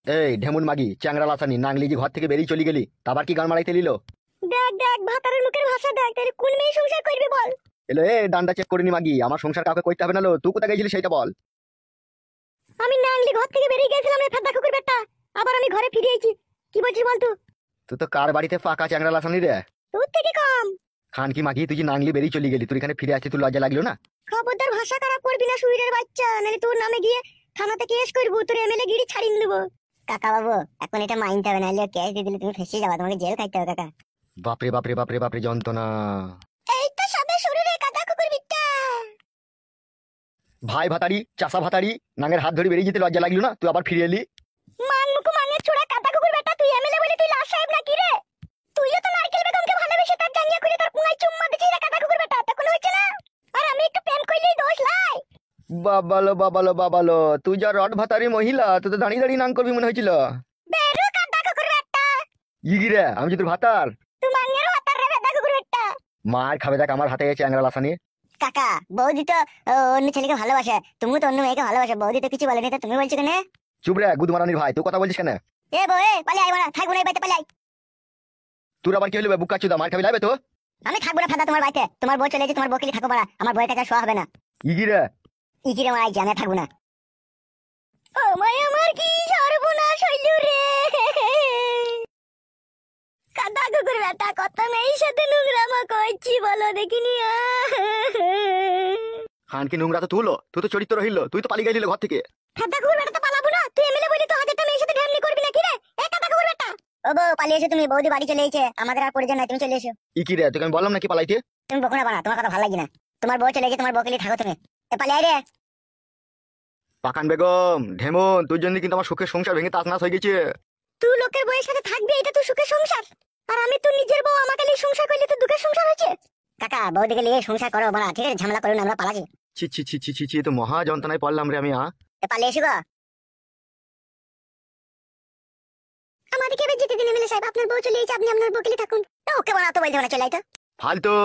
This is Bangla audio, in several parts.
এই ঢেমুন মাগি চ্যাংরা লাসানি নাংলি যে ঘর থেকে বেরিয়ে চলে গেলি তারপর কি গান মারাইতে লিলো? দেখ দেখ ভাতারের মুখের ভাষা দেখ, তাহলে কোন মেয়ে সংসার করবি বল? এলো এ ডান্ডা চেক করিনি মাগি, আমার সংসার কাউকে করতে হবে না লো। তুই কোথায় গেছিলি সেটা বল। আমি নাংলি ঘর থেকে বেরিয়ে গেছিলাম রে ফেদা কুকুর বেটা, আবার আমি ঘরে ফিরে এসেছি। কি বলছিস বল তুই? তুই তো কার বাড়িতে ফাঁকা চ্যাংরা লাসানি রে? তোর থেকে কম। খান কি মাগি, তুই যে নাংলি বেরিয়ে চলে গেলি, তুই এখানে ফিরে আসছিস, তুই লজ্জা লাগলো না? খবরদার ভাষা খারাপ করবি না সুইরের বাচ্চা, নাহলে তোর নামে গিয়ে থানাতে কেস করবো, তোর এমএলএ গিরি ছাড়িয়ে দেবো। কাকা বাবু এখন এটা মাইনতে হবে, নাহলে কেস দিয়ে দিলে তুমি ফেসে যাবে, তোমাকে জেল খাইতে হবে কাকা। বাপরে বাপরে বাপরে বাপরে যন্ত্রণা। এই তো সবে শুরু রে কাকা কুকুর বিট্টা। ভাই ভাতারি চাষা ভাতারি নাঙের হাত ধরে বেরিয়ে যেতে লজ্জা লাগলো না? তুই আবার ফিরে এলি। মান মুকু মানের ছোড়া কাকা কুকুর বেটা, তুই এমএলএ বলে তুই লাশ সাহেব নাকি রে? তুইও তো নারকেল বেগমকে ভালোবেসে তার জাঙ্গিয়া করে তার পুঙ্গায় চুম্মা দিছিস রে কাকা কুকুর বেটা, তখন হয়েছে না? আর আমি একটু প্রেম করলেই দোষ লাই। বাবালো বাবালো বাবালো, তুই যা রড ভাতারি মহিলা, তুই তো দাঁড়িয়ে দাঁড়িয়ে নাং করবি মনে হয়েছিল। বেরু কাকা কুকুর বেটা। ইগিরে আমি যে তোর ভাতার। তুই মাঙ্গের হাতার রে কাকা কুকুর বেটা। মার খাবে দেখ আমার হাতে চ্যাংরা লাসানি। কাকা বৌদি তো অন্য ছেলেকে ভালোবাসে, তুমি তো অন্য মেয়েকে ভালোবাসে, বৌদি তো কিছু বলেনি, তা তুমি বলছো কেন? চুপ রে গুদমারানির ভাই, তুই কথা বলছিস কেন? এ বউ এ পালিয়ে আই, মারা থাকবো না এই বাড়িতে, পালিয়ে আই। তোর আবার কি হলো বুকা চুদা, মার খাবি লাগবে তো? আমি থাকবো না ফাদা তোমার বাড়িতে, তোমার বউ চলে গেছে, তোমার বউকে থাকো মারা, আমার বউয়ের কাছে শোয়া হবে না। ইগিরে ইকিরে মারাই আমি থাকবো না। ও মাই আমার কি সর্বনাশ হইল রে। কাদা কুকুর বেটা কত মেয়ের সাথে নোংরামা করছি বলো দেখিনি। খান কি নোংরা তো তুলো, তুই তো চরিত্র রহিল, তুই তো পালিয়ে গেলি ঘর থেকে। কাদা কুকুর বেটা তো পালাবো না, তুই এমএলএ বলি তো হাজারটা মেয়ের সাথে ঢ্যামনি করবি নাকি রে? এ কাদা কুকুর বেটা। ও বউ পালিয়ে এসো তুমি, বৌদি বাড়ি চলে এসেছে, আমাদের আর প্রয়োজন নাই, তুমি চলে এসো। ইকিরে তোকে আমি বললাম নাকি পালাইতে? তুমি বকুনা বানা, তোমার কথা ভালো লাগে না। তোমার বউ চলে গেছে, তোমার বউকে নিয়ে থাকো তুমি। এ পালিয়ে আয় রে। পাকান বেগম ঢেমন, তোর জন্য কিন্তু আমার সুখের সংসার ভেঙে তাসনাস হয়ে গেছে। তুই লোকের বউয়ের সাথে থাকবি, এটা তো সুখের সংসার, আর আমি তো নিজের বউ আমাকে নিয়ে সংসার করলে তো দুঃখের সংসার হয়েছে। কাকা বৌদিকে নিয়ে সংসার করো বানা, ঠিক আছে? ঝামেলা করো না, আমরা পালাছি। ছি ছি ছি ছি ছি ছি, এ তো মহা যন্ত্রণায় পড়লাম রে আমি। এ পালিয়ে এসো গো। আমাদেরকে এবার যেতে দিন এমএলএ সাহেব, আপনার বউ চলে এসেছে, আপনি আপনার বউকে নিয়ে থাকুন। না ওকে বানা তো বলতে হবে না, চলে আয় তো। ফালতু।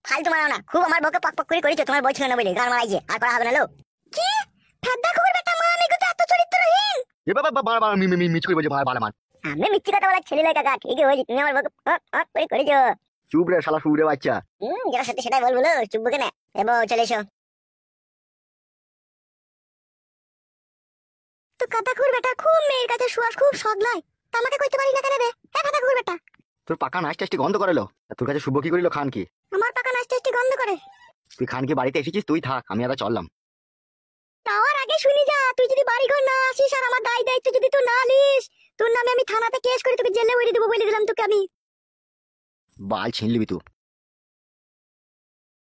ফালতু মারাও না, খুব আমার বউকে পক পক করে করেছো, তোমার বউ ছিল না বলে গান মারাইছে, আর করা হবে না লো। কি ঠাড্ডা খবর বেটা, মা আমি তো এত চরিত্রহীন। এ বাবা বাবা বাবা মিচ করে বলছে ভাই ভালো মান। আমি মিথ্যে কথা বলা ছেলে নয় কাকা, ঠিকই বলছি, তুমি আমার বউকে পক পক করে করেছো। চুপ রে শালা শুয়ে বাচ্চা। যেটা সত্যি সেটাই বলবো লো, চুপ কেন? এ বউ চলে এসো। তো কাদা খুর বেটা খুব মেয়ের কাছে শুয়াস খুব সদ লাই, তা আমাকে কইতে পারি না কেন রে? এ কাদা খুর বেটা। তোর পাকা নাচ টাচটি গন্ধ করেলো, তোর কাছে শুভ কি করিল খান কি? আমার পাকা নাচ টেস্টি গন্ধ করে। তুই খান কি বাড়িতে এসেছিস, তুই থাক, আমি আবার চললাম। তাওয়ার আগে শুনি যা, তুই যদি বাড়ি ঘর না আসিস আর আমার দায় দায়িত্ব যদি তুই না নিস, তোর নামে আমি থানাতে কেস করে তোকে জেলে উড়িয়ে দেবো বলে দিলাম তোকে আমি। বাল ছিনলিবি তুই।